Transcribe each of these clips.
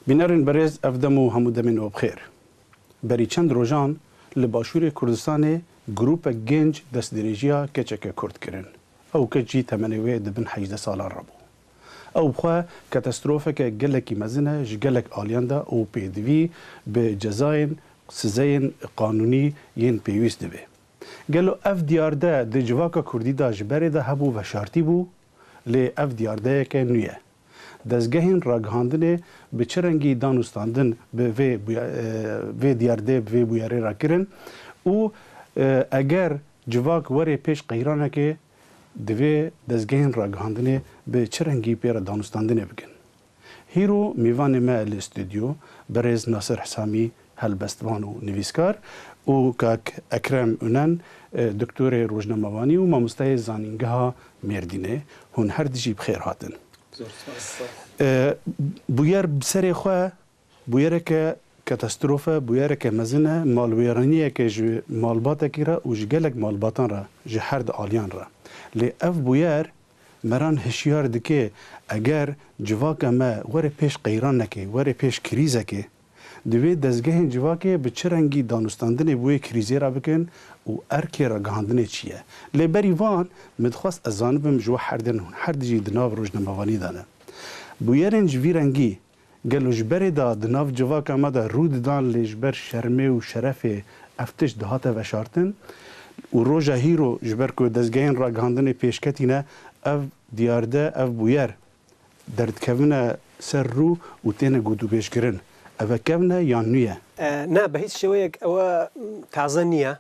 بینرین برز افدمو همو دمین و بخیر. بری چند روزان لباشور کردستان گروپ گنج دست دریجیا کچک کرد کرن. او کچی تمنوی دبن 18 سالان ربو. او بخواه کاتاستروفه که گلکی مزنه جگلک آلیاندا او پیدوی به جزاین سزاین قانونی ین پیوست دبه. گلو اف دیارده ده جواکا کردی دا جبره ده هبو و شارتی بو لی اف دیارده که نویه. دزگهین راگهاندنه به چرنگی دانستاندن به وی دیارده به وی بویاره را کرن و اگر جواک وره پیش قیرانه که دوی دزگهین راگهاندنه به چرنگی پیر دانستاندنه بگن. هیرو میوان ما الاستودیو برز ناصر حسامی هلبستوان و نویسکار و کاک اکرم اونن دکتور روزنامه‌وانی و مامۆستای زانینگەها مێردینێ هون هەر دژی بخێر هاتن. بویەر بسەرێ خوا بویەرێکە کاتاسترۆفە بویەرێکە مەزنە ماڵوێرانیەکە ji ماڵباتێکی را و ji gelek ماڵباتان را ji her di aliyan ra. Lê ev bûyer meran hişyar dike eger civaka me were pêş qeyranekê were pêş krîzekê divê dezgehên civakê bi çi rengî danûstandinê wê krîzê ra bikin û erkê ra gihandinê çi ye. Lê berî van min dixwast ez zanibim ji we herdin hûn her dijî di nav rojnamevanî de ne. Bûyerên ji vî rengî gelo ji berê da di nav civaka me de rû didan lê ji ber şermê û şerefê ev tişt dihate veşartin û roja hîro ji ber ku dezgehên ragihandinê pêşketîne ev diyarde ev bûyer derdkevine ser rû û têne gotûbêjkirin. Ev kevne yan nû ye? Na bi hiç şeweyek ew taze niye.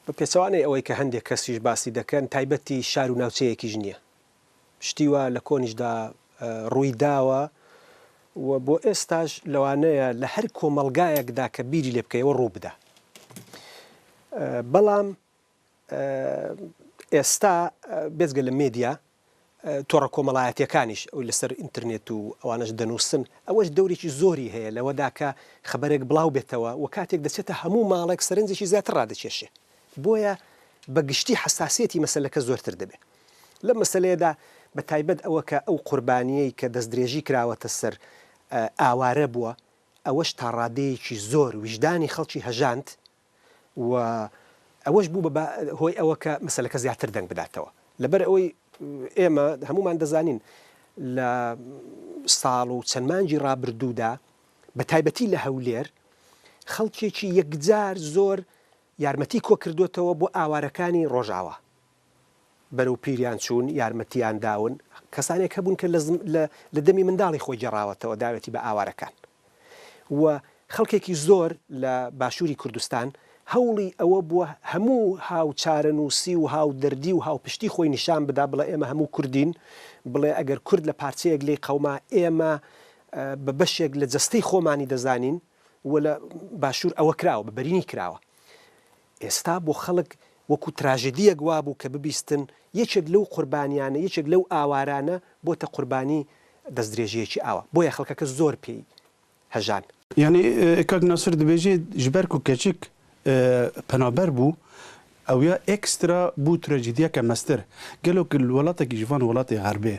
Bi pêçawanê ewê ke hendek kes jî basî dikin taybetî şar û navçeyekî jî niye. Piştî we li konî da rûî dawe û bo êsta ji lewaneya li her komelgayek da ke bîrî lê bike we rû bide. Belam ئێستا بێزگە لە مێدیا تۆڕە کۆمەڵایەتیەکانیش ئەو لەسەر ئینترنێت و ئەوانەش دەنووسن ئەوەش دەورێکی زۆری هەیە لەوەدا کە خەبەرێک بڵاو بێتەوە و کاتێک دەچێتە هەموو ماڵێک سەرنجێکی زیاتر ڕادەکێشێ بۆیە بە گشتی حساسیەتی مەسەلەکە زۆرتر دەبێت لەم مەسەلەیەدا بە تایبەت ئەوە کە ئەو قوربانیەی کە دەستدرێژی کراوەتە سەر ئاوارە بووە ئەوەش تا ڕادەیەکی زۆر ویژدانی خەڵکی هەژاند و ئەوەش بوو بە هۆی ئەوە کە مەسەلەکە زیاتر دەنگ بداتەوە لەبەر ئەوەی ئێمە هەمومان دەزانین لە ساڵ و چەند مانگی ڕابردوودا بە تایبەتی لە هەولێر خەڵکێکی یەکجار زۆر یارمەتی کۆ کردوێتەوە بۆ ئاوارەکانی ڕۆژاوە بەرەو پیریان چوون یارمەتیان داون کەسانێک هەبوون کە لە دەمی منداڵی خۆی گەڕاوەتەوە داوێتی بە ئاوارەکان و خەڵکێکی زۆر لە باشووری کوردستان هەوڵی ئەوە بووە هەموو هاوچارەنووسی و هاودەردی و هاوپشتی خۆی نیشان بدا بڵێ ئێمە هەموو کوردین بڵێ ئەگەر کورد لە پارچەیەک لێی قەوما ئێمە بە بەشێک لە جەستەی خۆمانی دەزانین و لە باشوور ئەوە کراوە بە بەرینی کراوە ئێستا بۆ خەڵک وەکو تراژدیەک وا بوو کە ببیستن یەکێک لەو قوربانیانە یەکێک لەو ئاوارانە بۆتە قوربانی دەستدرێژیەکی ئاوە بۆیە خەڵکەکە زۆر پێی هەژان یعنی کاک ناسر دەبێژێ ji ber ku keçik پنابەر بوو ئەو یا ئێکسترا بوو تراژیدیەکە مەستر گەلۆک وڵاتێکی جوان وڵاتی غەربێ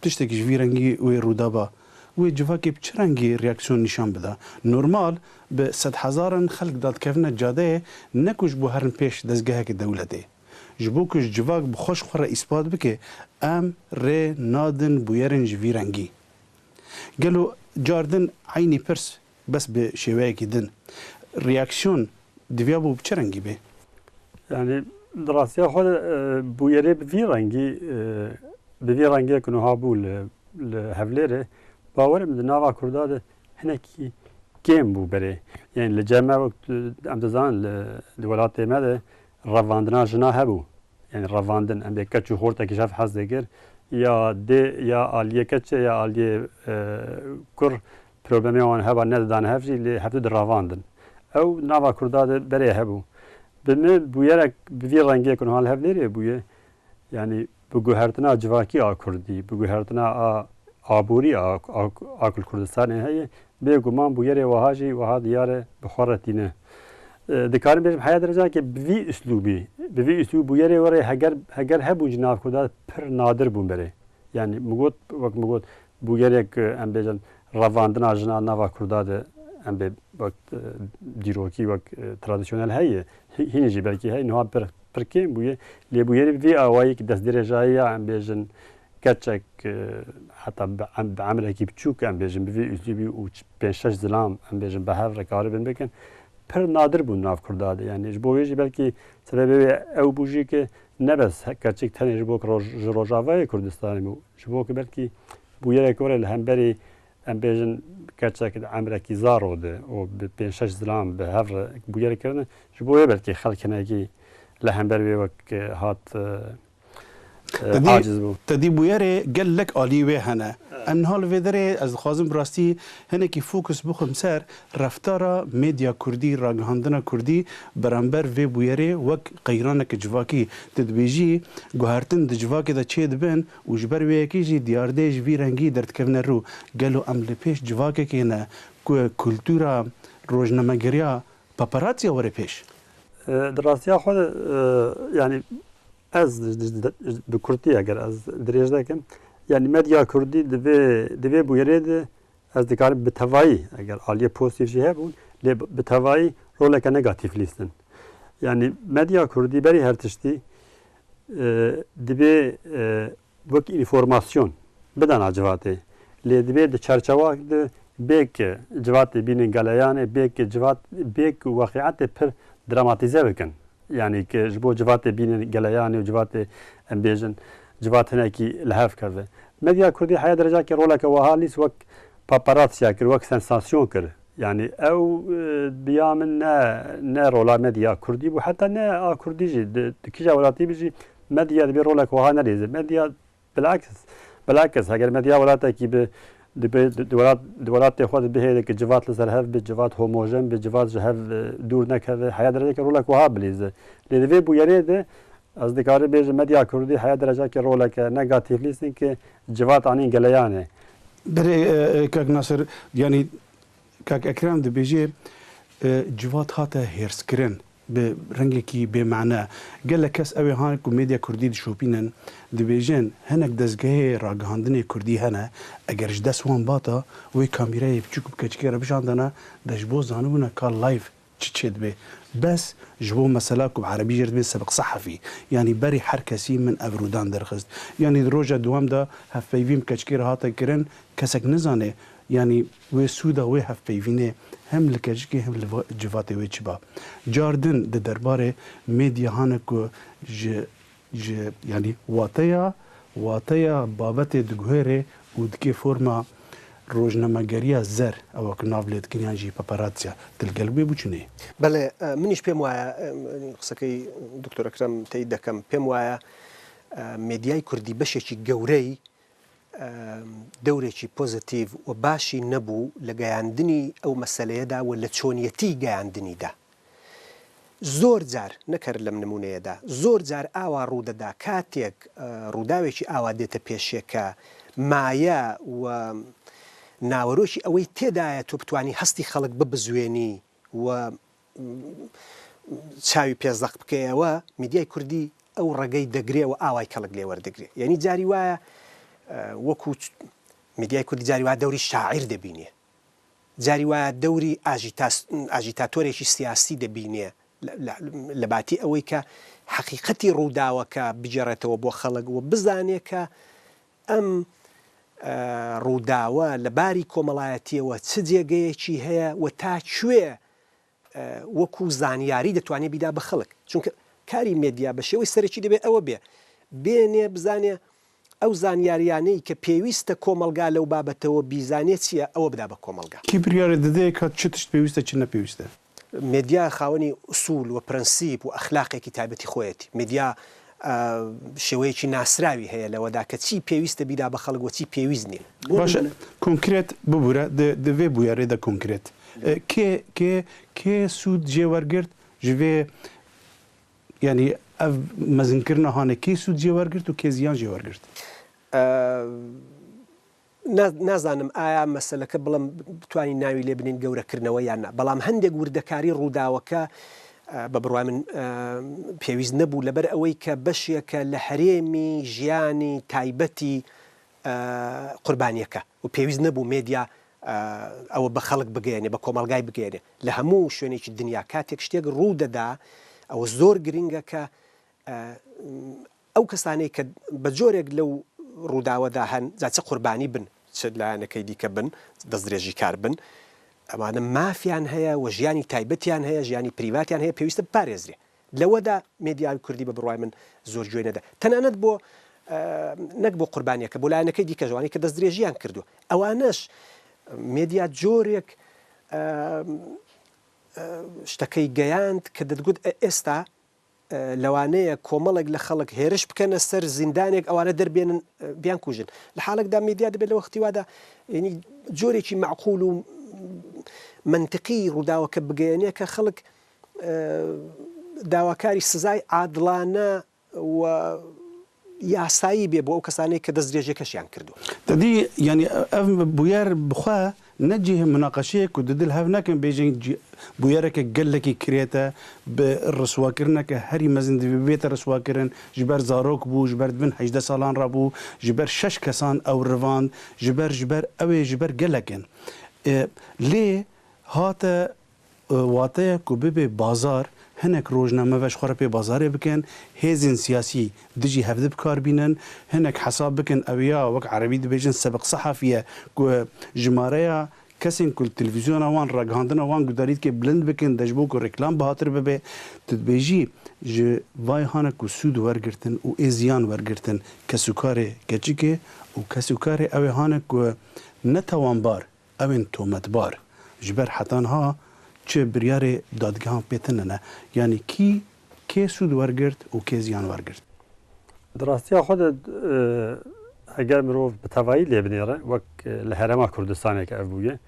تشتێکی ژوی رەنگی وێ ڕوودابا وێ civakê bi çi rengî reaksiyon nîşan bida normal bi sed hezaran xelk dadkevine cadeyê ne ku ji bo herin pêş dezgehekê dewletê ji bo ku ji civak bi xweş xwe re îspat bike em rê nadin bûyerên ji vî rengî gelo cardin eynî pirs bes bi şêweyekî din reaksiyon divya bû bi çi rengî bê yani rastiya xwe bûyerê bi vî rengî bi vî rengê ku niha bû li Hevlêrê bawerim di nava Kurda de hinekî kêm bû berê yani li cem em dizanin li welatê me de revandina jina hebû yani revandin em dê keç û hortekî şev hez dikir ya dê ya aliyê keçe ya aliyê kur problemê wan heba nedidane hev jî lê hev di revandin ew nava Kurda de berê hebû bi min bûyerek bi vî rengê ku niha li Hevlêrê bûye yani bi guhertina civakî a Kurdî bi guhertina aborî a Kurdistanê heye bêguman bûyerê wiha jî wiha diyar e bi xwe re tîne dikarim bêjim heya derecakê bi vî üslûbî bi vî üslûbî bûyerê were heger hebû ji nav Kurda pir nadir bûn berê یعنی مگوت وەک مگوت بوویەرێک ئەم بێژن ڕەڤاندنا ژنان ناوا کوردادە ئەم بێ وەک دیرۆکی وەک ترادیسیۆنەل هەیە هینیژی بەرکی هەیە نها پرکێن بووە لێبوویێری vê awayekî destdirêjaiya em bêjin keçek heta bi emelekî biçûk em bêjin bi vê üslûbî û 5-6 zilam em bêjin bi hev rekaribin bikin pir nadir bûn nav Kurda de yani ji bo wê jî belkî sebebê wê ew bû jî ki nebes keçik tenê ji bo ji Rojavayê Kurdistanê bû ji bo ki belkî bûyerek were li hemberî em bêjin keçek emelekî zar ode û bi 5-6 zilam bi hev bûyerek kirin ji bo wê belkî xelk hinekî li hember wê wek hat aciz bû. Tedî bûyerê gelek alî wê hene. Em niha li vê derê ez dixwazim bi rastî hinekî fokus bixwim ser reftara medya Kurdî ragihandina Kurdî berember vê bûyerê wek qeyraneke civakî tu dibêjî guhertin di civakê de çê dibin û ji ber wê yekî jî diyardê ji vî rengî derdikevine rû gelo em li pêş civakekê ne ku kultûra rojnamegeriya paparazziya were pêş. Di rastiya xwe de yani ez bi Kurdî eger ez dirêj dikim yani medya Kurdî divê bûyerê de ez dikarim bi tevayî eger aliyê pozitif jî hebûn lê bi tevayî roleke negatif lîstin. Yani medya Kurdî berî her tiştî divê wek înformasyon bidana civatê lê divê di çerçeva de bêk civatê bînin geleyanê bêk weqîetê pir dramatîze bikin. Yani ki ji bo civatê bînin geleyanê û civatê em bêjin civat hinekî li hev keve. Medya Kurdî heya derecakê roleke wiha lîst wek paparazziya kir wek sensasyon kir. Yani ew biya min ne rola medya Kurdî bû heta ne a Kurdî jî di kîja welatî bî jî medya dibê rolek wiha nerêze. Medya bilakis heger medya welatekî bi di welatê xwe dibihêle ki civat li ser hev bi civat homojen bi civat ji hev dûr nekeve heya derecekê rolek wiha bilêze. Lê divê bûyerê de ez dikarim bêjim medya Kurdî heya derecekê roleke negatif lîstin ki civat anîn geleyanê. Berê Kak Nasir yani Kak Ekrem dibêje civat hate hêrskirin bi rengekî bêmane gelek kes ew ê han ku medya Kurdî dişopînin dibêjin hinek dezgehê ragihandinê Kurdî hene eger ji dest wan bata wê kamîreyê biçûk bi keçikê re bijandine de ji bo zanibûna ka live çi çê dibe bes ji bo mesela ku bi erebî jê dibe sebq sehefî yani berî her kesî min ev rûdan derxist yani di roja duwam da hevpeyvîn bi keçikê re hate kirin kesek nizane yani wê sûda wê hevpeyvînê hem li keçikê hem li civatê wê çiba. Cardin di derbarê medya hane ku ji yani wateya babetê diguherê û dike forma rojnamegeriya zer ew ku nav lê dikiriyan jî paparazziya dilgel wê bû çûnê. Bele منیش پێم وایە قسەکەی دکتۆر ئەکرەم تەیید دەکەم پێم وایە مێدیای کوردی بەشێکی گەورەی دەورێکی پۆزیتیڤ و باشی نەبوو لە گەیاندنی ئەو مەسەلەیەدا و لە چۆنیەتی گەیاندنیدا. زۆر جار نەکەر لەم نمونەیەدا زۆر جار ئاوا ڕوودەدا کاتێک ڕووداوێکی ئاوا دێتە پێشێکە مایە و ناوەرۆکی ئەوەی تێدایە تۆ بتوانی هەستی خەڵک ببزوێنی و چاوی پێزەق بکەیەوە میدیای کوردی ئەو ڕێگەی دەگرێ و ئاوای کەڵک لێ وەردەگرێ یعنی جاری وایە وەکو میدیای کوردی جاری وایە دەوری شاعیر دەبینێ جاری وایە دەوری ئاژیتاتۆرێکی سیاسی دەبینێ لە باتی ئەوەی کە حەقیقەتی ڕووداوەکە بجێڕێتەوە بۆ خەڵک و بزانێ کە ئەم ڕووداوە لە باری کۆمەڵایەتیەوە چ جێگەیەکی هەیە و تا کوێ وەکو زانیاری دەتوانێت بیدا بە خەڵک چونکە کاری مێدیا بە شێوەی سەرەکی دەبێت ئەوە بێنێ بزانێ ئەو زانیاریانەی کە پێویستە کۆمەلگا لەو بابەتەوە بیزانێت چییە ئەوە بدا بە کۆمەلگا کی بریارە دەدەیە کە چ تشت پێویستە چ نەپێویستە مێدیا خاوەنی ئوسول و پرەنسیپ و ئەخلاقێکی تایبەتی خۆیەتی مێدیا شێوەیەکی ناسراوی هەیە لەوەدا کە چی پێویستە بیدا بە خەڵک و چی پێویست نیە باشە کۆنکرێت ببوورە دەوێ بویارێدا کۆنکرێت کێ سوود جێوەرگرت ji vê yani ev mezinkirina hane kê sûd jêwergirt û kê ziyan jêwergirt نازانم ئایا مەسەلەکە بڵم بتوانین ناوی لێ بنین گەورەکردنەوە یان نا بەڵام هەندێک وردەکاری ڕووداوەکە بە بڕوای من پێویست نەبوو لەبەر ئەوەی کە بەشێکە لە هەرێمی ژیانی تایبەتی قوربانیەکە و پێویست نەبوو مێدیا ئەوە بە خەڵک بگەێنێ بە کۆمەلگای بگەێنێ لە هەموو شوێنێکی دنیا کاتێک شتێک ڕوو دەدا ئەوە زۆر گرنگە کە ئەو کەسانەی کە بە جۆرێک لەو ڕووداوەدا هەن چ قوربانی بن چ لایەنەکەی دیکە بن دەستدرێژی کار بن ئەمانە مافیان هەیە و ژیانی تایبەتیان هەیە ژیانی پریڤاتیان هەیە پێویستە بپارێزرێ لەوەدا مێدیاوی کوردی بە بڕوای من زۆر گوێ نەدا تەنانەت بۆ نەک بۆ قوربانیەکە بۆ لایەنەکەی دیکە ژوانی کە دەستدرێژیان کردو ئەوانەش مێدیا جۆرێک شتەکەی گەیاند کە دەتگوت ئێستا لەوانەیە کۆمەڵێک لە خەڵک هێرش بکەنە سەر زیندانێک ئەوانە دەربێنن بیان کوژن لە حاڵێکدا مێدیا دەبێت لە وەختیوادا ینی جۆرێکی معقول و منطقی ڕووداوەکە بگەیەنێ کە خەڵک داواکاری سزای عادڵانە و یاسایی بێ بۆ ئەو کەسانەی کە دەستدرێژەکەشیان کردو دەدی ینی ئەم بویار بخوا نەجێ مناقەشەیەک و ددل هەف ناکەن بێژین بویارێکە گەلێکی کرێتە بە ڕسواکردنەکە هەری مەزن بێتە ڕسواکردن ji ber zarok bû ji ber bin 18 salan rabû ji ber 6 kesan ew rivand ji ber ew ê ji ber gelekin lê hate wateya ku bibe bazar hinek rojname veş xwe pê bazarê bikin hêzên siyasî dijî hevdî bikar bînin hinek hesab bikin ew ya wek erebî dibêjin sebq sehefiye ku jimareya kesên ku televîzyona wan ragihandina wan gudarîtkê bilind bikin de ji bo ku reklam bihatir bibe tu dibêjî ji vay hane ku sûd wergirtin û ê ziyan wergirtin kesûkarê keçikê û kesûkarê ew ê hane ku netewanbar ew ên tometbar ji ber hetanha çi biryarê dadgehan pêtin ne yani kê sûd wergirt û kê ziyan wergirt Di rastiya xwe de eger mirov bi tevahî lê binêre wek li Herêma Kurdistanê ev bûye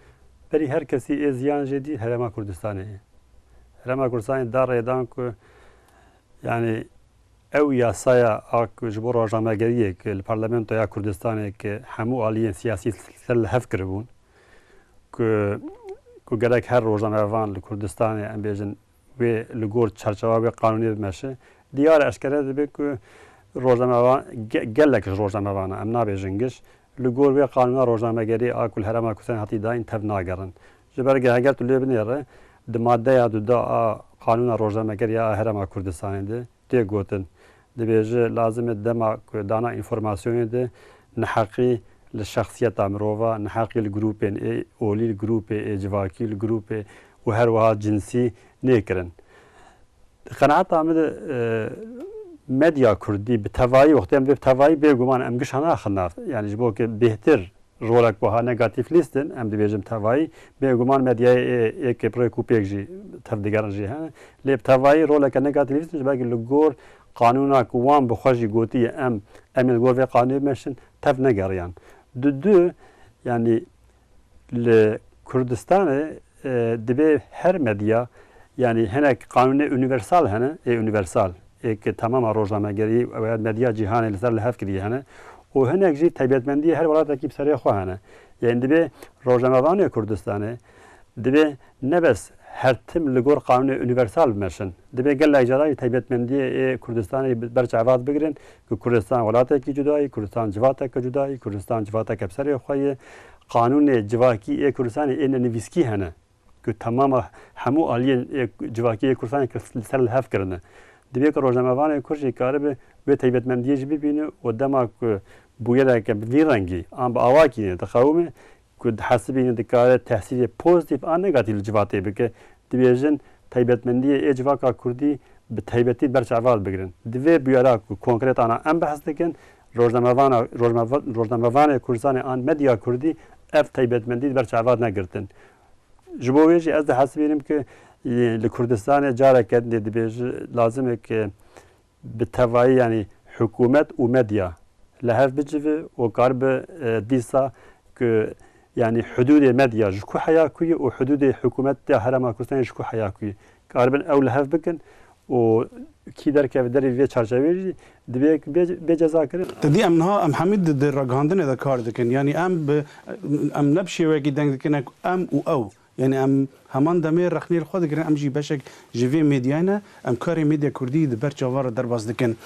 berî her kesî ê ziyan jê dî Herêma Kurdistanê ye Herêma Kurdistanê da rêdan ku yani ew yasaya a ku ji bo rojnamegeriyek li Parlamentoya Kurdistanê ki hemû aliyên siyasî ser li hev kiribûn ku gerek her rojnamevan li Kurdistanê em bêjin wê li gor çerçeva wê qanûnî bimeşe diyar eşkere dibe ku rojnamevan gelek ji rojnamevana em nabêjin giş li gor wê qanûna rojnamegerî a ku li Herêma Kurdistanê hatî dayîn tev nagerin ji ber heger tu lê binêre di maddeya duda a qanûna rojnamegeriya a Herêma Kurdistanê de tê gotin dibêje lazim e dema ku dana înformasyonê de neheqî li şexsiyeta mirova neheqî li grûpên ê olî li grûpê ê civakî li grûpê û her wiha cinsî nêkirin qenaeta min de medya Kurdî bi tevahî wextê em vê bi tevahî bêguman em giş naxin nav yani ji bo ki bêhtir rolek wiha negatif lîstin em dibêjin tevahî bêguman medyayê ê kêpirê ku pêk jî tev digerin jî hene lê bi tevahî roleke negatif lîstin ji ber li gor qanûna ku wan bi xwe jî gotiye em ê li gor vê qanûnê bimeşin tev negeriyan du yani li Kurdistanê dibe her medya yani hinek qanûnê universal hene ê universal ê ki temama rojnamegerî û medya cîhanê li ser li hev kiriye hene û hinek jî taybetmendiyê her welatekî bi serê xwe hene yani dibe rojnamevanê Kurdistanê dibe nebes her tim li gor qanûnê universal bimeşin dibe gelek carayî taybetmendiyê ê Kurdistanê berçavat bigirin ku Kurdistan welatekî cudayî Kurdistan civateke cudayî Kurdistan civateke bi serê xwe ye qanûnê civakî ê Kurdistanê ê nenivîskî hene ku temama hemû aliyên civakî ê Kurdistanê li ser li hev kirine dibe ku rojnamevanê Kurd jî karibe wê taybetmendiyê jî bibîne û dema ku bûyereke bi vî rengî an bi awakî dixewime ku hesibîne dikare tehsîlê pozitif an negatif li civatê bike dibêjin taybetmendiyê ê civaka Kurdî bi taybetî berçavat bigirin divê bûyera ku konkret ana em behs dikin rojnamevanê Kurdistanê an medya Kurdî ev taybetmendî berçavat negirtin ji bo wê jî ez dihesibînim ki li Kurdistanê careke dibêje lazim e ki bi tevahî yani hikûmet û medya li hev bicive û karibe dîsa ku yani hududê medya ji ku heya kuyê û hududê hikûmet ya Herêma Kurdistanê ji ku heya kuyê karibin ew li hev bikin û kî derkeve derê vê çerçeveyê jî dibe bê ceza kirin Didî em niha em hemî di ragihandinê de kar dikin yani em ne bi şêwekî deng dikin em û ew yani em heman demê rexnê li xwe dikirin em jî beşek ji vê medyayê ne em karê medya Kurdî di ber çavara derbas dikin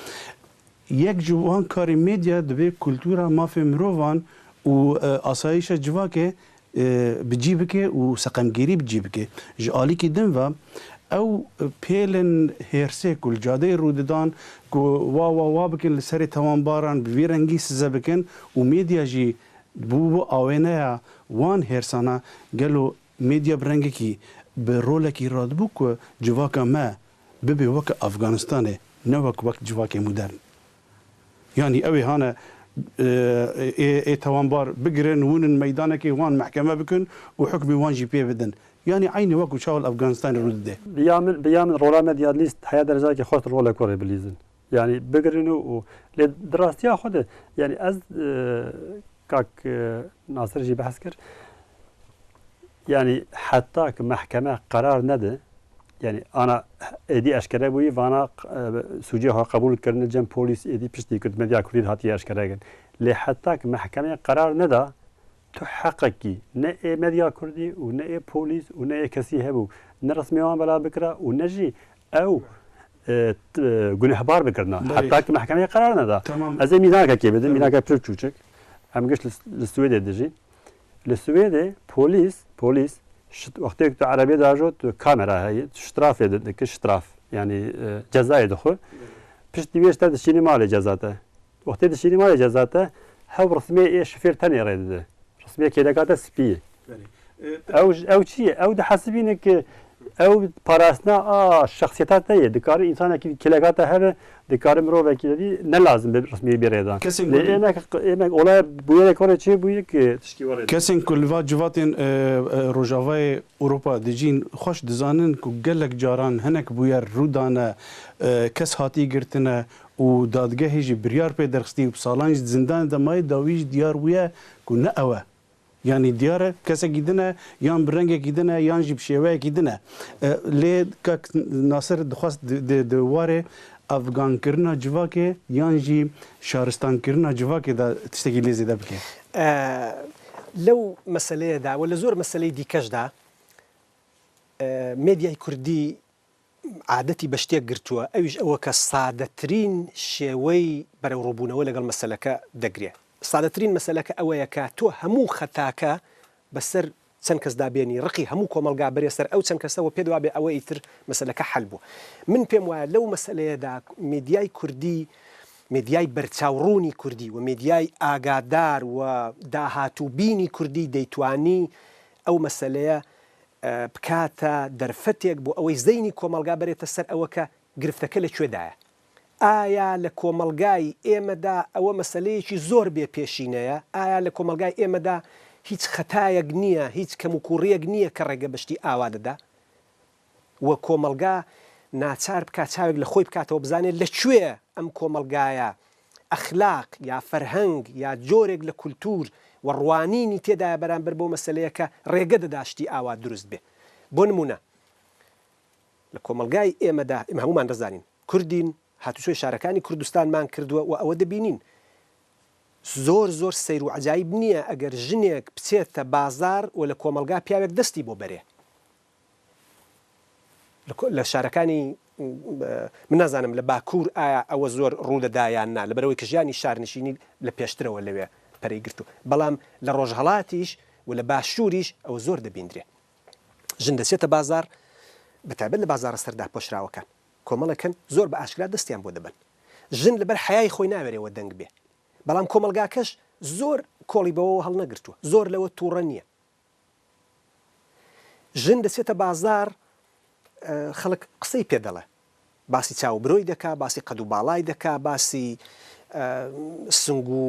یک جوان کاری میدیا دبی کلتورا مافی مروان و آسایش جواکه بجيبك وسقمگيري بجيبك جالي كي دنفا او بيلن هيرسيك والجادي روددان كو وا بكن لسري توان باران بفيرنجي سزبكن وميديا جي بو اوينا وان هيرسانا قالوا ميديا برنجكي برولكي رادبوك جواكا ما ببي وك افغانستان نوك وقت جواكي مودرن يعني اوي هانا توان بار بقرن ون ميدانك وان محكمه بكن وحكمي وان جي بي بدن يعني عيني وكو شاول افغانستان رود ده بيعمل رولا ميديا ليست حياه درجه خاطر رولا كوري بليزن يعني بقرنوا لدراستيا خد يعني از كاك ناصر جي بحث كر يعني حتى محكمه قرار نده يعني انا ادي اشكره بوي وانا سوجيها قبول كرن جم بوليس ادي بشتي كنت مديا كريد هاتي اشكره لي حتى محكمه قرار ندا تحققي نا مديا كردي ونا بوليس ونا كسي هبو نرسمي وان بلا بكره ونجي او جنحبار بكرنا حتى محكمه قرار ندا از ميناكا كي بده ميناكا بتشوچك هم قش للسويد دجي للسويد بوليس وقتی که عربی داشت تو کامرا هایی شتراف داد که شتراف یعنی جزای دخول پیش دیویش تا دشینی مال جزاته وقتی دشینی مال جزاته هاو رسمی شفیر تنی رده رسمی که دکات سپی او چیه او ده حسبینه که او پاراسنا شخصیت تایه دکار انسان که کلاگات هر دکار مرو وکیلی نه لازم به رسمی بیرده اینا اولا بویه کاره چی بویه که تشکیل کسین کلوا جواتین روجاوای اروپا دجین خوش دزانن کو گلک جاران هنک بویر رودانه کس هاتی گرتنه و دادگاهی جی بریار پی درخستی و سالانج زندان دمای داویج دیار ویا کو نه اوه يعني دياره كسا جدنا يان برنجة جدنا يان جيب شوية جدنا ليه كك ناصر دخواست دواره أفغان كرنا جواكي يان جي شارستان كرنا جواكي دا تشتكي لي زيدا بكي لو مسألة دا ولا زور مسألة دي كش دا ميديا كردي عادتي بشتيك قرتوا أوج أو كصادترين شوي بروبونا ولا قال مسألة كدقرية صادترين مسألة أوياك تو همو خطاك بسر سنكس دابيني رقي همو كومالقا بريسر أو سنكس هو بيدوا بي أويتر مسألة حلبو من بيموا لو مسألة دا ميدياي كردي ميدياي برتاوروني كردي وميدياي آقادار وداهاتو بيني كردي ديتواني أو مسألة بكاتا درفتيك بو أوي زيني كومالقا بريتسر أوكا قرفتك لشو دايا ئایا لە کۆمەڵگای ئێمەدا ئەوە مەسەلەیەکی زۆر بێ پێشینەیە ئایا لە کۆمەڵگای ئێمەدا هیچ خەتایەک نییە هیچ کەم و کوڕیەک نییە کە ڕێگە بەشتی ئاوا دەدا وە کۆمەڵگا ناچار بکات چاوێک لە خۆی بکاتەوە بزانێت لەکوێ ئەم کۆمەڵگایە ئەخلاق یا فەرهەنگ یا جۆرێک لە کولتور و ڕوانینی تێدایە بەرامبەر بەو مەسەلەیە کە ڕێگە دەداشتی ئاوا دروست بێ بۆ نمونە لە کۆمەڵگای ئێمەدا ئێمە هەمومان دەزانین کوردین هاتوچۆی شارەکانی کوردستانمان کردووە و ئەوە دەبینین زۆر سەیر و عەجایب نییە ئەگەر ژنێک بچێتە بازار و لە کۆمەڵگا پیاوێک دەستی بۆ بەرێ لە شارەکانی من نازانم لە باکوور ئایا ئەوە زۆر ڕوودەدایان نا لەبەرەوەی کە ژیانی شارنشینی لە پێشترەوە لەوێ پەرەی گرتو بەڵام لە ڕۆژهەڵاتیش و لە باشووریش ئەوە زۆر دەبیندرێ ژن دەچێتە بازار بەتایبەت لە بازارە سەردا پۆشراوەکان کۆمەڵەکەن زۆر بە ئاشکرا دەستیان بۆ دەبن ژن لەبەر حیای خۆی ناوێرەوە دەنگ بێ بەڵام کۆمەلگاکەش زۆر کۆڵی بەوە هەڵ نەگرتووە زۆر لەوە تووڕە نییە ژن دەچێتە بازار خەڵک قسەی پێ دەڵێ باسی چاوبرۆی دەکا باسی قەد و باڵای دەکا باسی سنگ و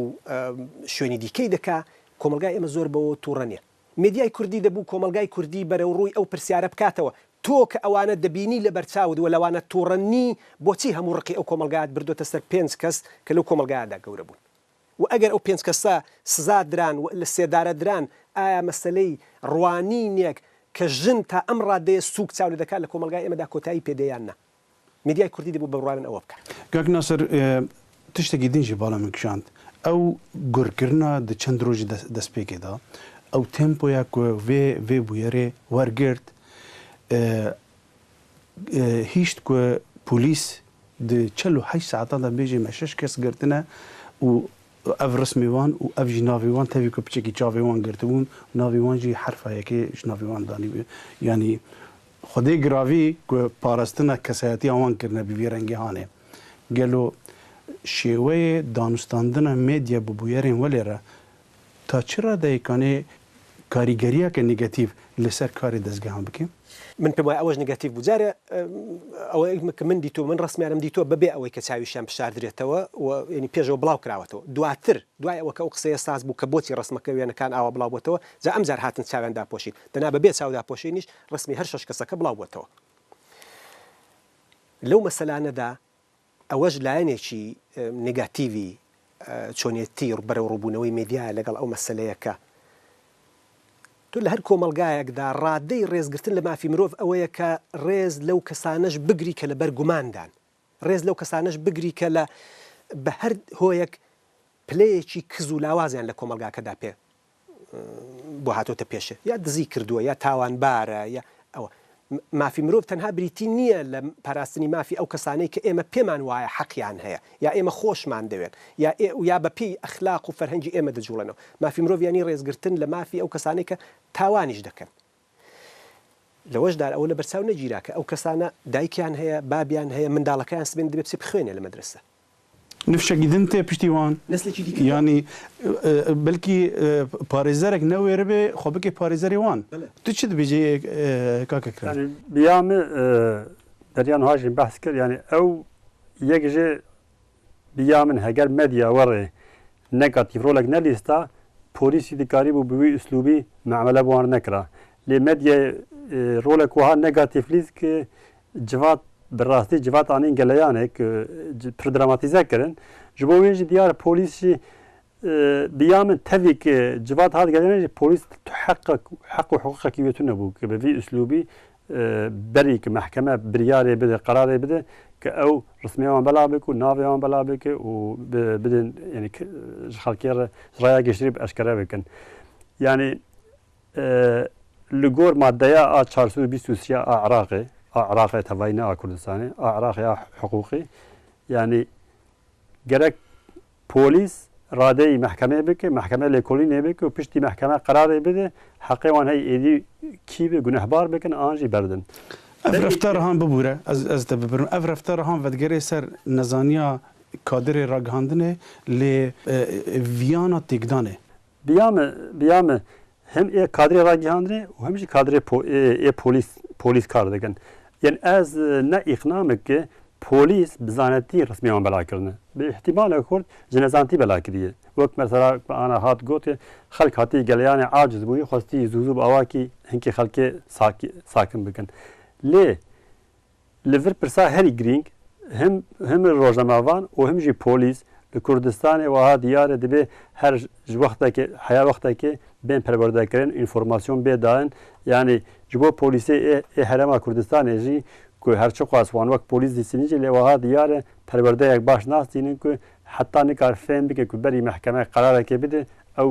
شوێنی دیکەی دەکا کۆمەلگای ئێمە زۆر بەوە تووڕە نییە میدیای کوردی دەبوو کۆمەلگای کوردی بەرەو ڕووی ئەو پرسیارە بکاتەوە تۆ کە ئەوانە دەبینی لە بەرچاود و لەوانە تووڕەنی بۆچی هەموو ڕقی ئەو کۆمەلگات بردوتە سەر 5 کەس کە لەو کۆمەلگایدا گەورە بوون و ئەگەر ئەو 5 کەسە سزا دران و لە سێدارە دران ئایا مەسەلەی ڕوانینێک کە ژن تا ئەم ڕادەیە سووک چاو لە دەکات لە کۆمەلگای ئێمەدا کۆتایی پێدەیان نا میدیای کوردی دەبوو بە ڕوانین ئەوە بکات کاک ناسر تشتێکی دینجی باڵا من کشاند ئەو گورکردنا دە چەند ڕۆژی دەست پێکێدا ئەو تێمپۆیە vê bûyerê wergirt هیچ که پلیس د 48 ساعتا دا بيجي ما 6 کس گرتنه و اف رسميوان و اف جي نافيوان تبي كو بچكي چاويوان گرتون نافيوان جي حرفه يكي نافيوان داني يعني خدي گراوي كو پاراستنا کسایتی اوان کرنه بي رنگي هانه گلو شیوه دانستاندن مدیا ببویرین ولره تا چرا دایکانه کاریگریه که نگاتیو لسر کاری دزگاه هم بکیم؟ من پێم وایە ئەوەش نگاتیڤ بوو جارە ئەوەی من دیتۆ من ڕسمیانم دیتۆ بەبێ ئەوەی کە چاویشیان بشاردرێتەوە و ینی پێشەوە بڵاو کراوەتەوە دواتر دوای ئەوە کە ئەو قسەیە ساز بوو کە بۆچی ڕسمەکە وێنەکان ئاوا بڵاو بووەوە جا ئەم جار هاتن چاویان داپۆشین دەنا بەبێ چاو داپۆشینیش ڕسمی هەر شەش کەسەکە بڵاو بووەتەوە لەو مەسەلانەدا ئەوەش لایەنێکی نگاتیڤی چۆنیەتی بەرەو ڕووبوونەوەی میدیایە لەگەڵ ئەو مەسەلەیەکە تو لە هەر کۆمەلگایەکدا ڕادەی ڕێزگرتن لە مافی مرۆڤ ئەوەیە کە ڕێز لەو کەسانەش بگری کە لەبەر گوماندان ڕێز لەو کەسانەش بگری کە لە بە هەر هۆیەک پلەیەکی کز و لاوازیان لە کۆمەلگاکەدا پێ بۆ هاتۆتە پێشە یا دزی کردووە یا تاوانبارە یا ئەوە مافی مرۆڤ تەنها بریتی نییە لە پاراستنی مافی ئەو کەسانەی کە ئێمە پێمان وایە حەقیان هەیە یا ئێمە خۆشمان دەوێن یا بە پێی ئەخلاق و فەرهەنگی ئێمە دەجوڵێنەوە مافی مرۆڤیانی ڕێزگرتن لە مافی ئەو کەسانەی کە تاوانیش دەکەن لەوەشدار ئەوە لە بەرچاو نەگیرا کە ئەو کەسانە دایکیان هەیە بابیان هەیە منداڵەکەیان سبێن دەبێت بچێ بخوێنێ لە مەدرسە نفشەکی تێ پشتیوان ینی بەلکی پارێزەرێک نەوێرە بێ خۆ بکێ پارێزەری وان تو چ دەبێجێ کاکەکرا بیامە دەریان هاژین بەحس کرد ینی ئەو یەکژێ بیا من هەگەر مەدیا وەڕێ نەگاتیڤ ڕۆلێک نەلیستا پۆلیسی دکاری بوو بوی ئوسلوبی معاملە بۆوان نەکرا لێ مەدیا ڕۆلێک وها نەگاتیڤ لیست کە جوات بەڕاستی جواتانین گەلەیانێک پر دراماتیزە کردن ji bo wê jî diyar polîsî biya min tevîk civat hat gelêne jî polîs heq û hiqûqekî wê tune bû ki bi vî üslûbî berî ki mehkeme biryarê bide qerarê bide ki ew rismiya wan bela bike û navê wan bela bike û bidin yanî ji xelkê re raya geştirî bi eşkere bikin yanî li gor maddeya a 423 a Iraqê Iraqê tevayî ne a Kurdistanê a Iraqê a hiqûqî yanî gerek polîs radeyî mehkemeye bike mehkeme lêkolînê bike û piştî mehkeme qerarê bide heqê wan hey êdî kî be gunehbar bikin an jî berdin ev reftarihan bibûre ez te bibirim ev reftarihan vedgerê ser nezaniya kadirê ragihandinê lê viyana têkdanê biya me hem ê kadrê ragihandinê û hem jî kadrê ê polîs kar dikin yani ez ne îxna ki polîs bi zanetî resmiya wan bela kirine bi ihtimalê Kurd ji nezanî bela kiriye wek mesela ana hat gotiye xelk hatî geleyanê aciz bûyî xwestî zûzû bi awakî hinkê xelkê sakin bikin lê li vir pirsa herî girîng hem rojnamevan û hem jî polîs li Kurdistanê wiha diyarê dibe her ji wextekê heya wextekê bên perwerdekirin înformasyon bê dain yani ji bo polîsê ê herêma Kurdistanê jî ku her çi xas wan wek polîs dîsînî jî lê wiha diyar e perwerdeyek baş nas dînin ku heta nikar fêm bike ku berî mehkeme qerarekê bide ew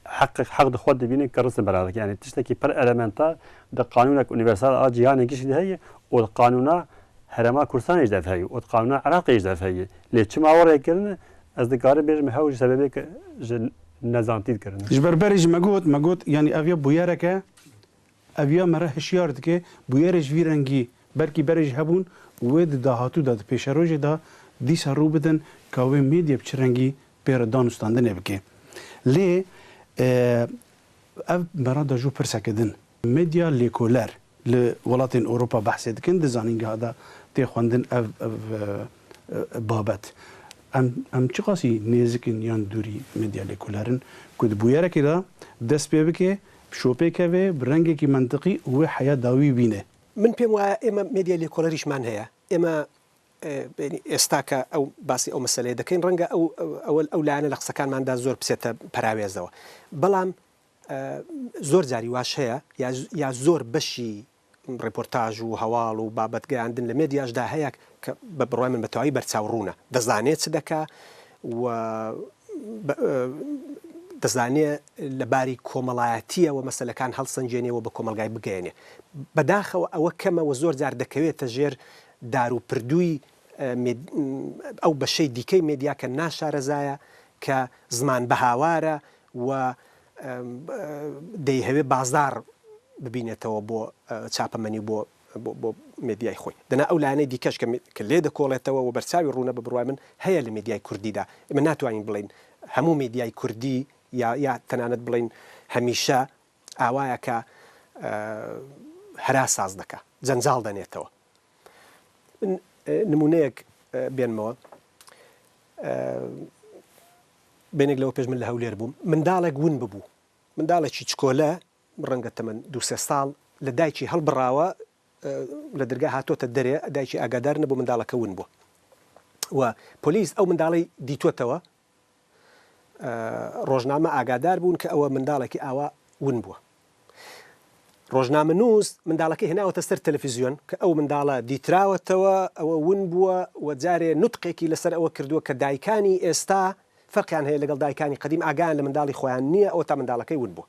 heq dixwe dibînin ki risim bera yani tiştekî pir elementar di qanûnek universal a cîhanekî jî heye û di qanûna herêma Kurdistanê jî dev heye û di qanûna Iraqê jî dev heye lê çima werê kirine ez dikarim bêjim hew ji sebebê ki ji nezantî dikirine ji ber berê jî me got yanî ev ya bûyereke ev ya me re hişyar dike bûyerê ji vî rengî berkî berê jî hebûn wê di dahatû da di pêşerojê da dîsa rû bidin ka wê medya bi çi rengî pê re danûstandinê bike lê ev mera da jû pirseke din medya lêkoler li welatên Ewropa behsê dikin di zanîngeha da tê xwendin ev babet em çi qasî nêzikin yan dûrî medya lêkolerin ku di bûyerekê da dest pê bike şopê keve bi rengekî mentiqî û wê heya dawî bîne من پێم وایە ئێمە مێدیا لێکۆڵەریشمان هەیە ئێمە ئێستا کە ئەو باسی ئەو مەسەلەیە دەکەین ڕەنگە ئەو لایەنە لە قسەکانماندا زۆر بچێتە پەراوێزەوە بەڵام زۆر جاری واش هەیە یا زۆر بەشی ڕێپۆرتاژ و هەواڵ و بابەت گەیاندن لە مێدیاشدا هەیە کە بە بڕای من بەتەواوی بەرچاو ڕوونە دەزانێت چ دەکا و دەزانێت لەباری کۆمەڵایەتیەوە مەسەلەکان هەڵسەنجێنێەوە بە کۆمەلگای بگەێنێ بەداخەوە ئەوە کەمەوە زۆر جار دەکەوێتە ژێر دار و پردووی ئەو بەشەی دیکەی مێدیا کە ناشارەزایە کە زمان بەهاوارە و دەیهەوێ بازار ببینێتەوە بۆ چاپەمەنی بۆ مێدیای خۆی دەنا ئەو لایەنەی دیکەش کە لێ دەکۆڵێتەوە و بەرچاوی ڕوونە بە بڕوای من هەیە لە مێدیای کوردیدا ئێمە ناتوانین بڵین هەموو مێدیای کوردی یا تەنانەت بڵین هەمیشە ئاوایە کە هەرا ساز دەکا جەنجاڵ دەنێتەوە نمونەیەک بێنمەوە بینێک لەوە پێش من لە هەولێر بووم منداڵێک ون ببوو منداڵێکی چکۆلە ڕەنگە تەمەن 2-3 ساڵ لە دایکی هەڵبڕاوە لە دەرگا هاتۆتە دەرێ دایکی ئاگادار نەبوو منداڵەکە ون بووە و پۆلیس ئەو منداڵی دیتوتەوە ڕۆژنامە ئاگادار بوون کە ئەوە منداڵێکی ئاوا ون بووە ڕۆژنامە نووس منداڵەکە هێناوەتە سەر تەلەڤیزیۆن کە ئەو منداڵە دیتراوەتەوە ئەوە ون بووە و جارێ نوتقێکی لەسەر ئەوە کردووە کە دایکانی ئێستا فەرقیان هەیە لەگەڵ دایکانی قەدیم ئاگایان لە منداڵی خۆیان نییە ئەوە تا منداڵەکەی ون بووە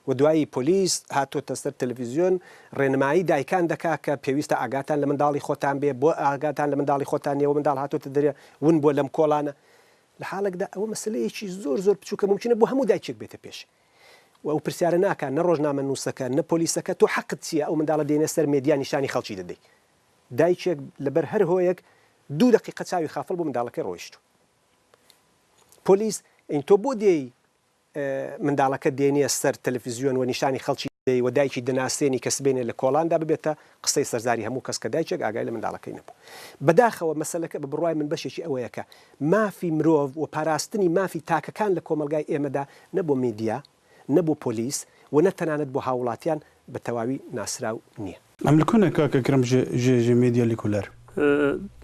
و دوایی پۆلیس هاتۆتە سەر تەلەڤیزیۆن ڕێنمایی دایکان دەکا کە پێویستە ئاگاتان لە منداڵی خۆتان بێ بۆ ئاگاتان لە منداڵی خۆتان نیەوە منداڵ هاتۆتە دەرێ ون بووە لەم کۆڵانە لە حاڵێکدا ئەوە مەسلەیەکی زۆر بچووکە ممکنە بۆ هەموو دایکێک بێتە پێش و ئەو پرسیارە ناکە نە ڕۆژنامە نووسەکە نە پۆلیسەکە تۆ حەقت چییە ئەو منداڵە دێنە سەر مێدیا نیشانی خەڵکی دەدەی دایکێک لەبەر هەر هۆیەک 2 دقیقە چاوی خافڵ بۆ منداڵەکەی ڕۆیشت پۆلیس ئەین تۆ بۆ دێی منداڵەکە دێنێ سەر تەلەڤیزیۆن و نیشانی خەڵکی دەی و دایکی دەناسێنی کەس بێنێ لە کۆڵاندا ببێتە قسەی سەرزاری هەموو کەس کە دایکێک ئاگای لە منداڵەکەی نەبوو بەداخەوە مەسەلەکە بە بڕوای من بەشێکی ئەوەیە کە مافی مرۆڤ و پاراستنی مافی تاکەکان لە کۆمەلگای ئێمەدا نەبوو میدیا نەبوو پۆلیس و نەتەنانەت بۆ هاوڵاتیان بە تەواوی ناسراو نییە ئەم لەکوونە کاکە کرم ژێ مێدیا لیکولەر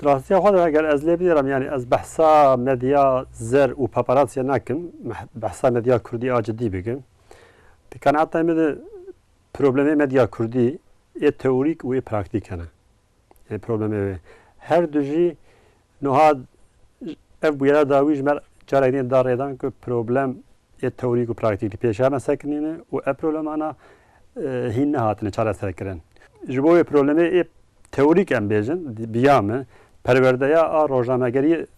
ڕاستیە خۆ ئەگەر ئەس لێ بێرم ینی ئەس بەحسا مەدیا زەر و پاپاراتسیە ناکەم بەحسا مەدیا کوردی ئاجدی بگەم کەناتا مێ پرۆبلەمەی مەدیا کوردی ئێ تەوریک و ئێ پراکتیکەنە پرۆبلەمێ هەر دوژی نوهاد ئەف بویرا داویژ مەر جارێنێ دا ڕێدان کە پرۆبلەم ئێ تەوریک و پراکتیکی پێشامە سەکنینە و ئە پرۆبلەمانە هین نەهاتنە چارەسەرکردن ji bo wê problemê ê teorîk em bêjin biya min perwerdeya a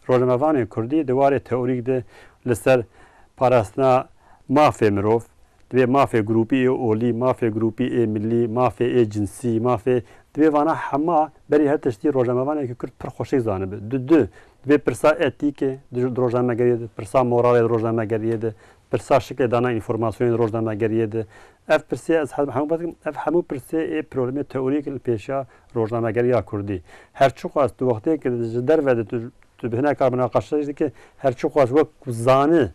rojnamevanên Kurdî di warê teorîk de li ser parastina mafê mirov divê mafê grûpî ê olî mafê grûpî ê millî mafê ê cinsî mafê divê vana hema berî her tiştî rojnamevanekî Kurd pir xweşî zanibe du divê pirsa etîkê di rojnamegeriyê de pirsa moralê di rojnamegeriyê de pirsa şiklê dana înformasyonên rojnamegeriyê de ev pirsê ez ev hemû pirsê ê problemê teorîk li pêşa rojnamegeriya Kurdî her çi xwast tu wextê ji derve de tu bi hineka binaqeşa dike her çi xwast wek ku zanî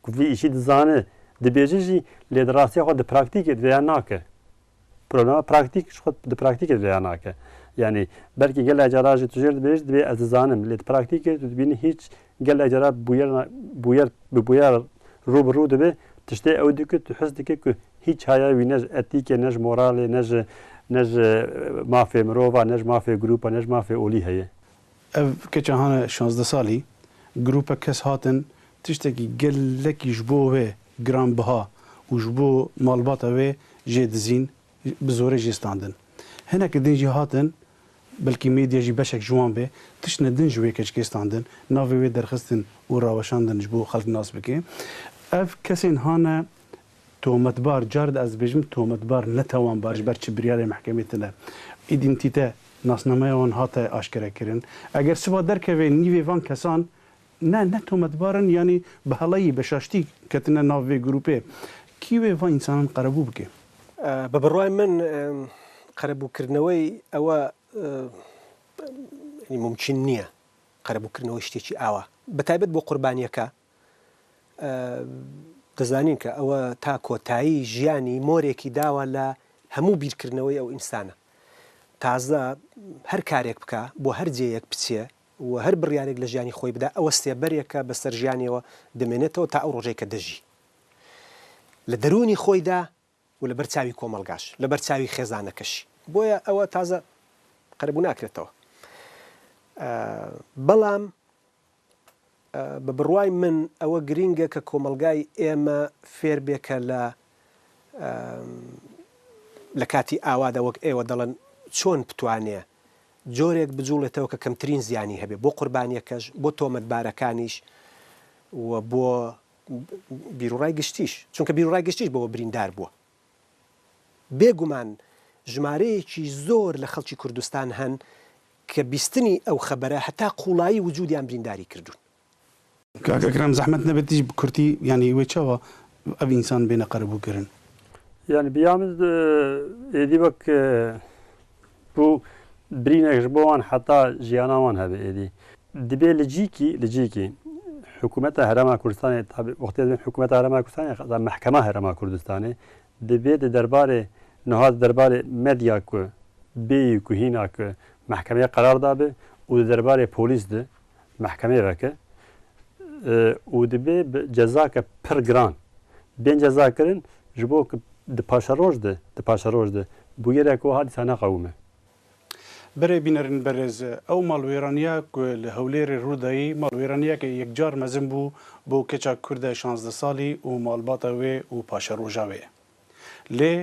ku vî îşî dizanî dibêje jî lê di rastiya xwe di praktîkê divêya nake problema praktîk ji xwe di praktîkê divêya nake yani belkî gelek cara jî tu jêr dibêj divê ez dizanim lê di praktîkê tu dibînî hiç gelek cara bi bûyer ڕوبڕوو دەبێ تشتێ ئەو دکە تو حز دکە کو هیچ هایاوی نەژ ئەتیکێ نەژ مۆراڵێ نەژ مافێ مرۆڤ نەژ مافێ گروپە نەژ مافێ ئۆلی هەیە ئەv کەچەهانە 16 ساڵی گروپە کەس هاتن تشتێکی gelekî ji bo wê giranbiha û ji bo malbata wê jê dizîn bi zorê jê standin hinekî din jî hatin belkî medya jî beşek ji wan bê tiştine din ji wê keçikê standin navê wê derxistin û raweşandin ji bo xelk nas bike ev kesên hane tometbar car de ez dibêjim tometbar netewanbar ji ber çi biryarê mehkemê tune îdentîte nasnameya wan hate aşkerekirin eger siva derkeve nîvê van kesan ne tometbarin yanî bi helayî bi şaştî ketine nav vê grupê kî wê van însanan qerebû bike بە بڕوای من قەرەبووکردنەوەی ئەوە ممکن نییە قەرەبووکردنەوەی شتێکی ئاوە بەتایبەت بۆ قوربانیەکە دەزانین کە ئەوە تا کۆتایی ژیانی مۆرێکی داوە لە هەموو بیرکردنەوەی ئەو ئینسانە تازە هەر کارێک بکە بۆ هەر جێیەک بچێ و هەر بڕیارێک لە ژیانی خۆی بدا ئەوە سێبەرێکە بەسەر ژیانیەوە دەمێنێتەوە تا ئەو ڕۆژەی کە دەژی لە دەرونی خۆیدا و لە بەرچاوی کۆمەلگاش لە بەرچاوی خێزانەکەشی بۆیە ئەوە تازە قەرەبوو ناکرێتەوە بەڵام بە بڕوای من ئەوە گرینگە کە کۆمەلگای ئێمە فێر بێکە لە کاتی ئاوادا وەک ئێوە دەڵێن چۆن بتوانێ جۆرێک بجوڵێتەوە کە کەمترین زیانی هەبێ بۆ قوربانیەکەش بۆ تۆمەتبارەکانیش و بۆ بیرروڕای گشتیش چونکە بیرروڕای گشتیش بەوە بریندار بووە بێگومان ژمارەیەکی زۆر لە خەڵکی کوردستان هەن کە بیستنی ئەو خەبەرە هەتا قوڵایی وجودیان برینداری کردوون کاکەکرام زەحمەت نەبێتیش کورتی ینی وێ چاوە ئەو ئینسان بێنە قەرەبووکردن يعني بيامز إيدي بك بو برينك جبوان حتى جياناوان هذا إيدي دبي لجيكي حكومة هرما كردستان وقت حكومة هرما كردستان محكمة هرما كردستان دبي درباري نهاد درباري ميديا كو بي كو هنا كو محكمة قرار دابه ودرباري بوليس ده محكمة وكه ودبي جزاك پر جران بين جزاكرن جبوك دپاشەڕۆژ ده بوویەرێکەوە هادیسانە قەومە بەرێ بینەرن بەرێز ئەو ماڵوێرانیا لە هەولێری ڕوودایی ماڵوێرانیەکە یەکجار مەزم بوو بۆ کەچا کوردە 16 ساڵی و ماڵباتە وێ و پاشەڕۆژا وێ لێ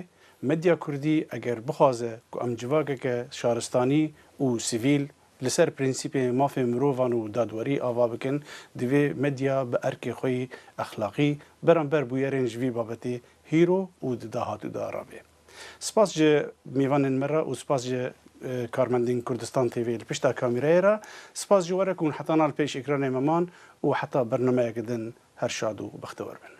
مدیا کوردی ئەگەر بخوازە و ئەم جڤاکێکە شارستانی و سیڤیل لەسەر پرینسیپێ مافێ مرۆڤان و دادوەری ئاوا بکەن divê medya bi erkê xwe yî exlaqî beramber bûyerên ji vî babetê hîro û di dahatûda rabê. Spas ji mêvanên me re û spas ji karmendên Kurdistan TV li pişta kamerayê re spas ji were ku heta nal pêş ekranê me man û heta bernameyekê din her şad û bextewar bin.